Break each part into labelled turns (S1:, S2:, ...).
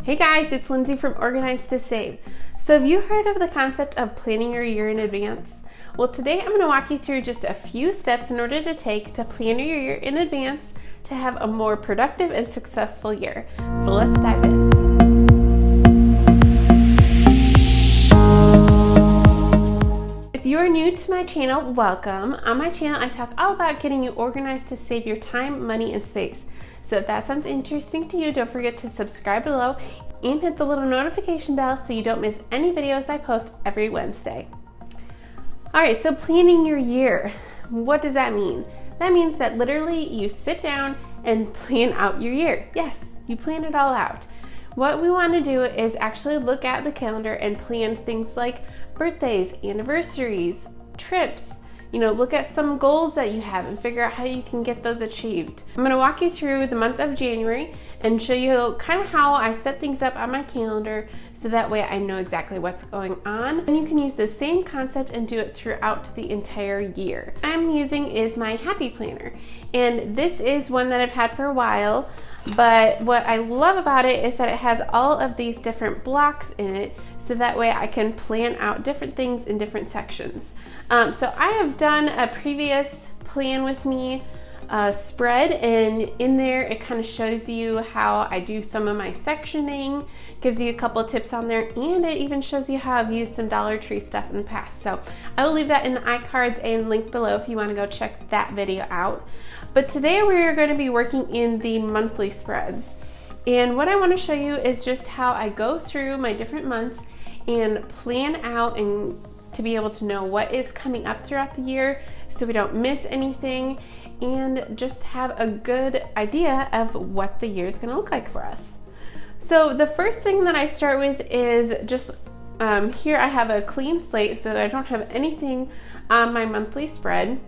S1: Hey guys, it's Lindsay from Organized to Save. So have you heard of the concept of planning your year in advance? Well, today I'm going to walk you through just a few steps in order to take to plan your year in advance to have a more productive and successful year. So let's dive in. If you are new to my channel, welcome. On my channel, I talk all about getting you organized to save your time, money, and space. So if that sounds interesting to you, don't forget to subscribe below and hit the little notification bell so you don't miss any videos I post every Wednesday. All right, so planning your year. What does that mean? That means that literally you sit down and plan out your year. Yes, you plan it all out. What we want to do is actually look at the calendar and plan things like birthdays, anniversaries, trips. Look at some goals that you have and figure out how you can get those achieved. I'm going to walk you through the month of January and show you kind of how I set things up on my calendar so that way I know exactly what's going on. And you can use the same concept and do it throughout the entire year. I'm using is my Happy Planner, and this is one that I've had for a while, but what I love about it is that it has all of these different blocks in it so that way I can plan out different things in different sections. So I have done a previous plan with me spread, and in there it kind of shows you how I do some of my sectioning, gives you a couple of tips on there, and it even shows you how I've used some Dollar Tree stuff in the past. So I will leave that in the iCards and link below if you want to go check that video out. But today we're going to be working in the monthly spreads. And what I want to show you is just how I go through my different months and plan out and to be able to know what is coming up throughout the year so we don't miss anything and just have a good idea of what the year is going to look like for us. So the first thing that I start with is just here I have a clean slate so that I don't have anything on my monthly spread.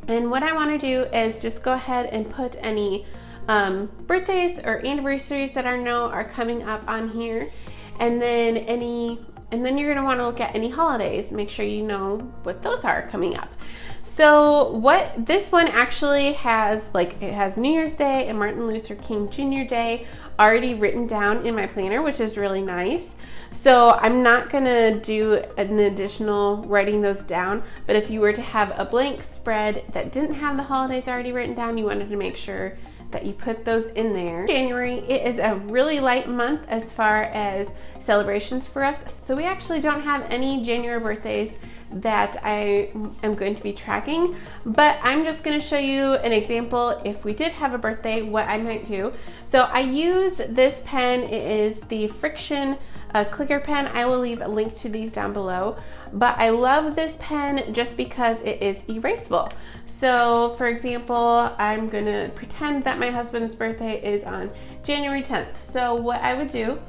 S1: And what I want to do is just go ahead and put any birthdays or anniversaries that I know are coming up on here, and then you're going to want to look at any holidays, make sure you know what those are coming up. So what this one actually has, it has New Year's Day and Martin Luther King Jr. Day already written down in my planner, which is really nice. So I'm not going to do an additional writing those down, but if you were to have a blank spread that didn't have the holidays already written down, you wanted to make sure that you put those in there. January, it is a really light month as far as celebrations for us, so we actually don't have any January birthdays that I am going to be tracking, but I'm just going to show you an example if we did have a birthday, what I might do. So I use this pen. It is the Frixion clicker pen. I will leave a link to these down below, but I love this pen just because it is erasable. So for example, I'm gonna pretend that my husband's birthday is on January 10th. So what I would do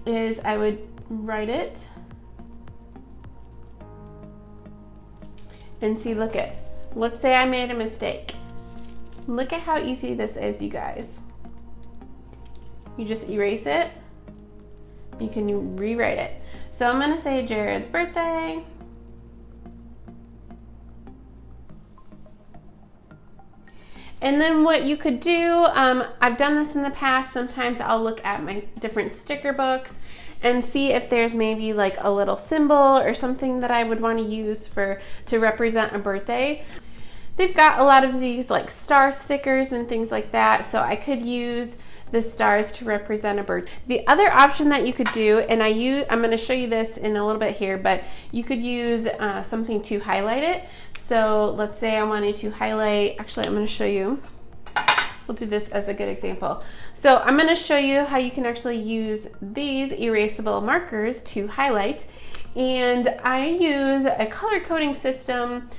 S1: is I would write it and see, let's say I made a mistake. Look at how easy this is, you guys. You just erase it. You can rewrite it. So I'm gonna say Jared's birthday. And then what you could do, I've done this in the past, sometimes I'll look at my different sticker books and see if there's maybe like a little symbol or something that I would want to use to represent a birthday. They've got a lot of these like star stickers and things like that, so I could use the stars to represent a bird. The other option that you could do, and I'm going to show you this in a little bit here, but you could use something to highlight it. So let's say I wanted to highlight, actually I'm going to show you, we'll do this as a good example. So I'm going to show you how you can actually use these erasable markers to highlight, and I use a color coding system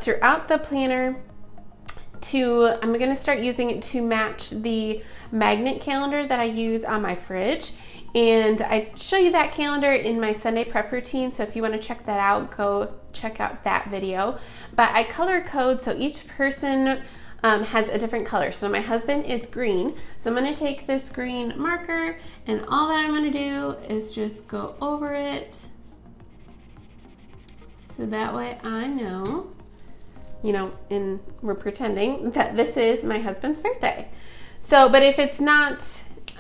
S1: throughout the planner I'm going to start using it to match the magnet calendar that I use on my fridge. And I show you that calendar in my Sunday prep routine, so if you want to check that out, go check out that video. But I color code, so each person has a different color. So my husband is green, so I'm going to take this green marker, and all that I'm going to do is just go over it, so that way I know, and we're pretending that this is my husband's birthday. So, but if it's not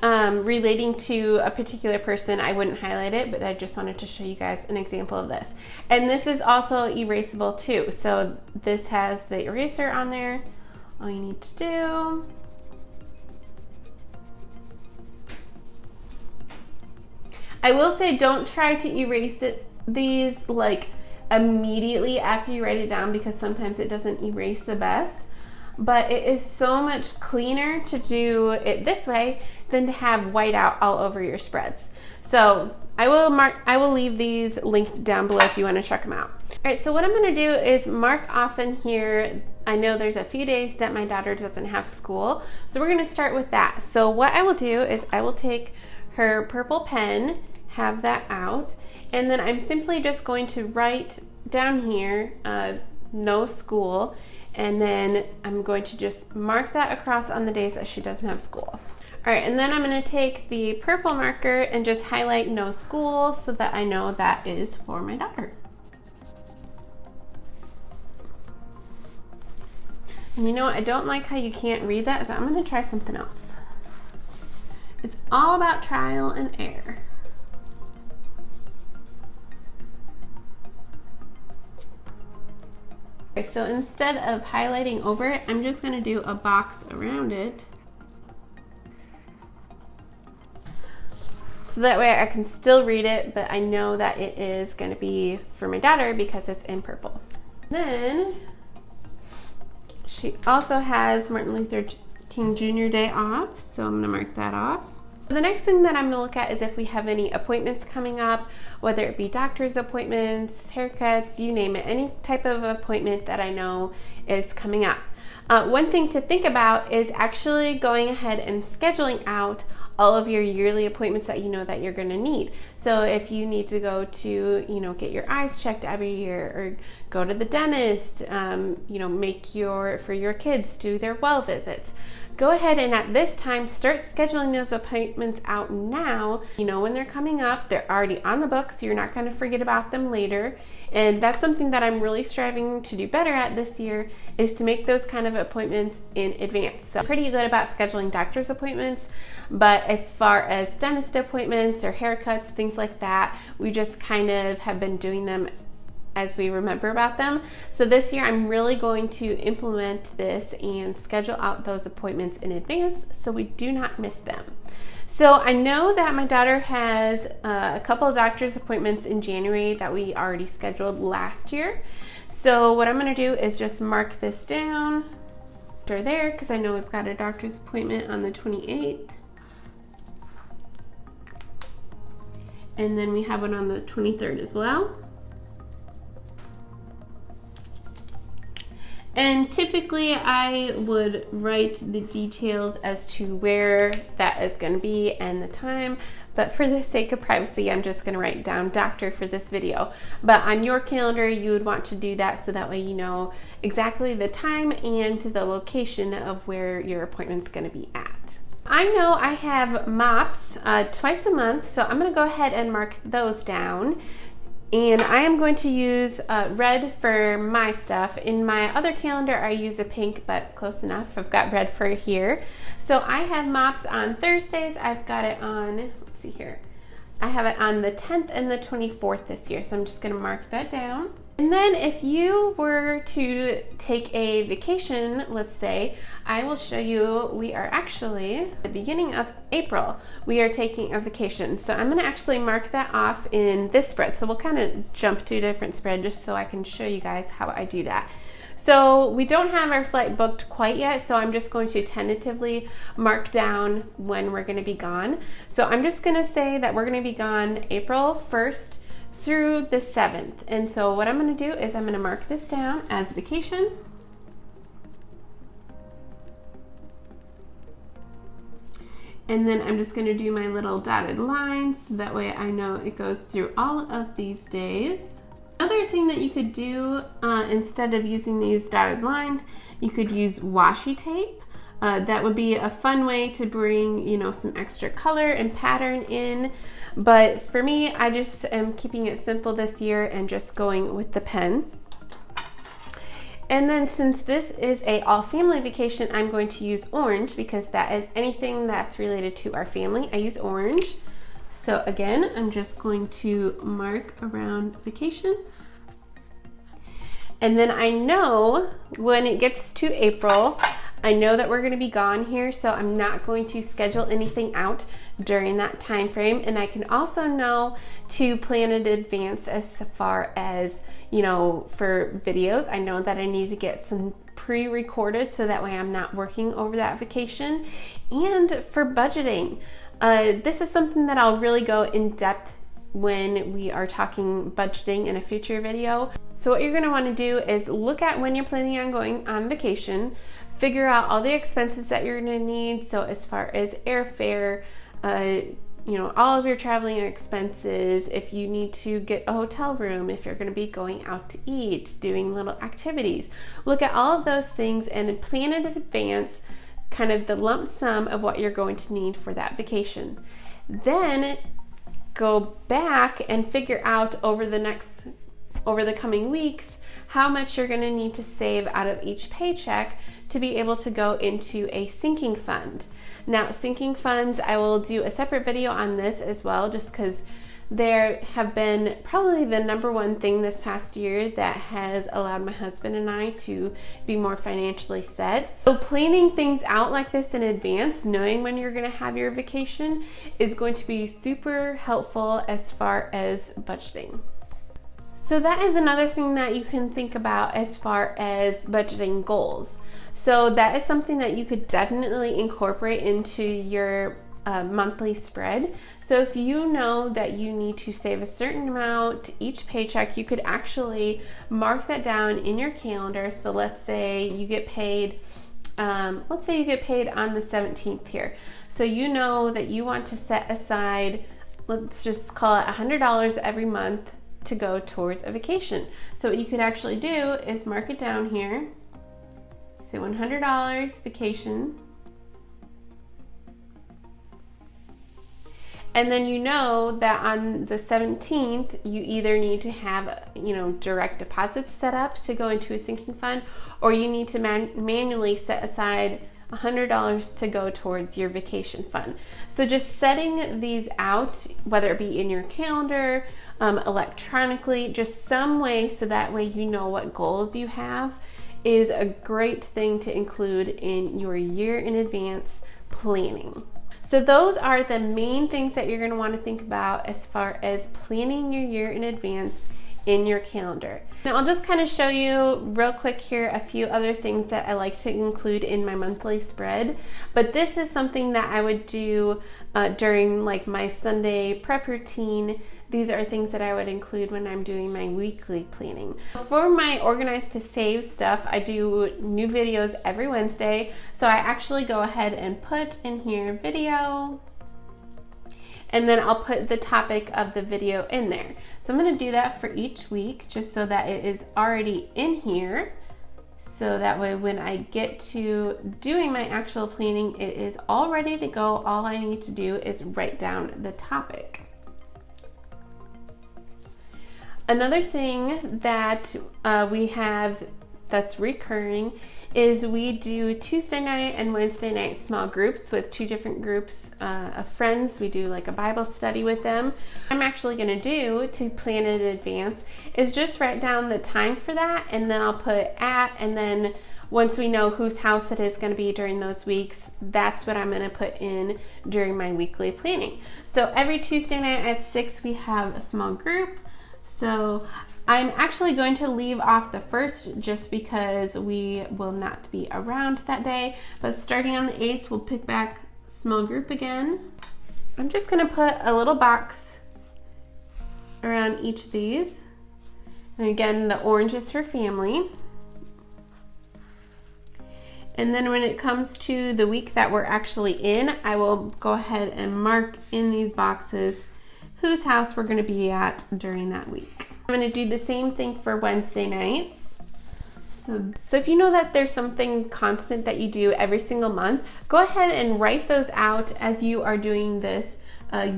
S1: relating to a particular person, I wouldn't highlight it, but I just wanted to show you guys an example of this. And this is also erasable too. So this has the eraser on there. All you need to do I will say don't try to erase these like immediately after you write it down, because sometimes it doesn't erase the best. But it is so much cleaner to do it this way than to have white out all over your spreads. So I will leave these linked down below if you want to check them out. All right, so what I'm going to do is mark off in here. I know there's a few days that my daughter doesn't have school, so we're going to start with that. So what I will do is I will take her purple pen, have that out, and then I'm simply just going to write down here, no school, and then I'm going to just mark that across on the days that she doesn't have school. All right, and then I'm going to take the purple marker and just highlight no school so that I know that is for my daughter. And you know what? I don't like how you can't read that, so I'm going to try something else. It's all about trial and error. Okay, so instead of highlighting over it, I'm just going to do a box around it. So that way I can still read it, but I know that it is going to be for my daughter because it's in purple. Then she also has Martin Luther King Jr. Day off, so I'm going to mark that off. The next thing that I'm going to look at is if we have any appointments coming up, whether it be doctor's appointments, haircuts, you name it, any type of appointment that I know is coming up. One thing to think about is actually going ahead and scheduling out all of your yearly appointments that you know that you're going to need. So if you need to go to, get your eyes checked every year, or go to the dentist, for your kids do their well visits. Go ahead and at this time start scheduling those appointments out now. You know when they're coming up, they're already on the books, so you're not going to forget about them later. And that's something that I'm really striving to do better at this year, is to make those kind of appointments in advance. So I'm pretty good about scheduling doctor's appointments, but as far as dentist appointments or haircuts, things like that, we just kind of have been doing them as we remember about them. So this year I'm really going to implement this and schedule out those appointments in advance so we do not miss them. So I know that my daughter has a couple of doctor's appointments in January that we already scheduled last year. So what I'm going to do is just mark this down there, because I know we've got a doctor's appointment on the 28th. And then we have one on the 23rd as well. And typically I would write the details as to where that is going to be and the time, but for the sake of privacy, I'm just going to write down doctor for this video. But on your calendar, you would want to do that so that way you know exactly the time and the location of where your appointment's going to be at. I know I have mops twice a month, so I'm going to go ahead and mark those down. And I am going to use red for my stuff. In my other calendar, I use a pink, but close enough. I've got red for here. So I have mops on Thursdays. I've got it on, let's see here. I have it on the 10th and the 24th this year. So I'm just going to mark that down. And then if you were to take a vacation, let's say, I will show you, we are actually, at the beginning of April, we are taking a vacation. So I'm gonna actually mark that off in this spread. So we'll kind of jump to a different spread just so I can show you guys how I do that. So we don't have our flight booked quite yet, so I'm just going to tentatively mark down when we're gonna be gone. So I'm just gonna say that we're gonna be gone April 1st through the 7th. And so what I'm going to do is I'm going to mark this down as vacation. And then I'm just going to do my little dotted lines so that way I know it goes through all of these days. Another thing that you could do instead of using these dotted lines, you could use washi tape. That would be a fun way to bring, some extra color and pattern in. But for me, I just am keeping it simple this year and just going with the pen. And then since this is a all family vacation, I'm going to use orange because that is anything that's related to our family. I use orange. So again, I'm just going to mark around vacation. And then I know when it gets to April, I know that we're going to be gone here, so I'm not going to schedule anything out during that time frame. And I can also know to plan in advance as far as, you know, for videos. I know that I need to get some pre-recorded so that way I'm not working over that vacation. And for budgeting, this is something that I'll really go in depth when we are talking budgeting in a future video. So what you're going to want to do is look at when you're planning on going on vacation, figure out all the expenses that you're going to need. So as far as airfare, you know, all of your traveling expenses, if you need to get a hotel room, if you're going to be going out to eat, doing little activities, look at all of those things and plan in advance kind of the lump sum of what you're going to need for that vacation. Then go back and figure out over the coming weeks how much you're going to need to save out of each paycheck to be able to go into a sinking fund. Now, sinking funds, I will do a separate video on this as well, just because there have been probably the number one thing this past year that has allowed my husband and I to be more financially set. So planning things out like this in advance, knowing when you're going to have your vacation, is going to be super helpful as far as budgeting. So that is another thing that you can think about as far as budgeting goals. So that is something that you could definitely incorporate into your monthly spread. So if you know that you need to save a certain amount each paycheck, you could actually mark that down in your calendar. So let's say you get paid, on the 17th here. So you know that you want to set aside, let's just call it $100 every month to go towards a vacation. So what you could actually do is mark it down here. Say $100 vacation. And then you know that on the 17th, you either need to have, you know, direct deposits set up to go into a sinking fund, or you need to manually set aside $100 to go towards your vacation fund. So just setting these out, whether it be in your calendar, electronically, just some way so that way you know what goals you have, is a great thing to include in your year in advance planning. So those are the main things that you're going to want to think about as far as planning your year in advance in your calendar. Now I'll just kind of show you real quick here a few other things that I like to include in my monthly spread, but this is something that I would do during like my Sunday prep routine. These are things that I would include when I'm doing my weekly planning. For my organized to save stuff, I do new videos every Wednesday. So I actually go ahead and put in here video, and then I'll put the topic of the video in there. So I'm going to do that for each week just so that it is already in here. So that way when I get to doing my actual planning, it is all ready to go. All I need to do is write down the topic. Another thing that we have that's recurring is we do Tuesday night and Wednesday night small groups with two different groups of friends. We do like a Bible study with them. What I'm actually going to do to plan in advance is just write down the time for that, and then I'll put at, and then once we know whose house it is going to be during those weeks, that's what I'm going to put in during my weekly planning. So every Tuesday night at 6 we have a small group. So I'm actually going to leave off the 1st just because we will not be around that day. But starting on the 8th, we'll pick back small group again. I'm just going to put a little box around each of these. And again, the orange is for family. And then when it comes to the week that we're actually in, I will go ahead and mark in these boxes whose house we're going to be at during that week. I'm going to do the same thing for Wednesday nights. So if you know that there's something constant that you do every single month, go ahead and write those out as you are doing this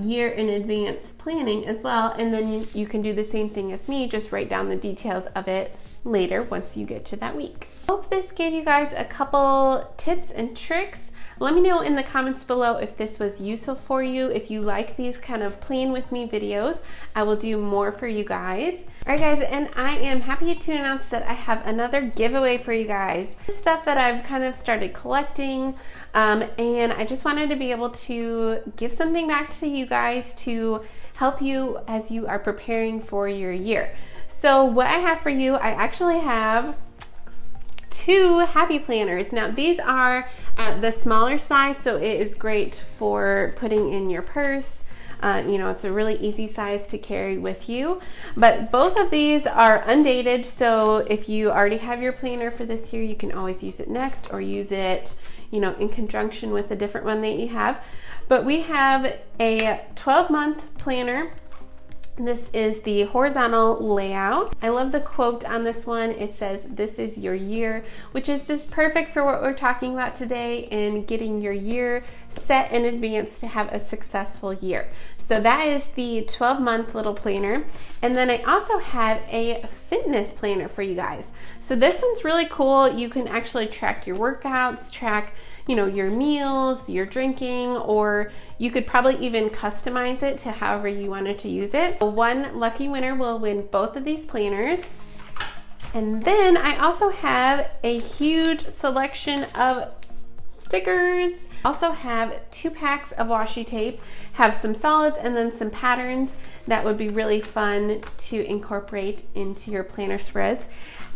S1: year in advance planning as well. And then you can do the same thing as me, just write down the details of it later once you get to that week. Hope this gave you guys a couple tips and tricks. Let me know in the comments below if this was useful for you. If you like these kind of plan with me videos, I will do more for you guys. All right guys, and I am happy to announce that I have another giveaway for you guys. Stuff that I've kind of started collecting, and I just wanted to be able to give something back to you guys to help you as you are preparing for your year. So what I have for you, I actually have 2 happy planners. Now these are the smaller size, so it is great for putting in your purse. You know, it's a really easy size to carry with you. But both of these are undated, so if you already have your planner for this year, you can always use it next or use it, you know, in conjunction with a different one that you have. But we have a 12-month planner. This is the horizontal layout. I love the quote on this one. It says, "This is your year," which is just perfect for what we're talking about today and getting your year set in advance to have a successful year. So that is the 12-month little planner. And then I also have a fitness planner for you guys. So this one's really cool. You can actually track your workouts, track, you know, your meals, your drinking, or you could probably even customize it to however you wanted to use it. One lucky winner will win both of these planners. And then I also have a huge selection of stickers. Also have 2 packs of washi tape, have some solids and then some patterns that would be really fun to incorporate into your planner spreads.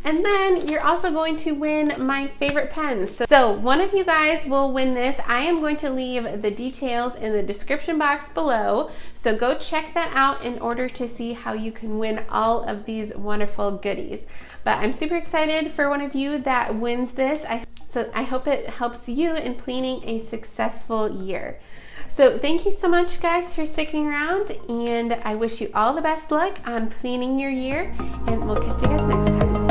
S1: And then you're also going to win my favorite pens. So one of you guys will win this. I am going to leave the details in the description box below. So go check that out in order to see how you can win all of these wonderful goodies. But I'm super excited for one of you that wins this. So I hope it helps you in planning a successful year. So thank you so much guys for sticking around, and I wish you all the best luck on planning your year, and we'll catch you guys next time.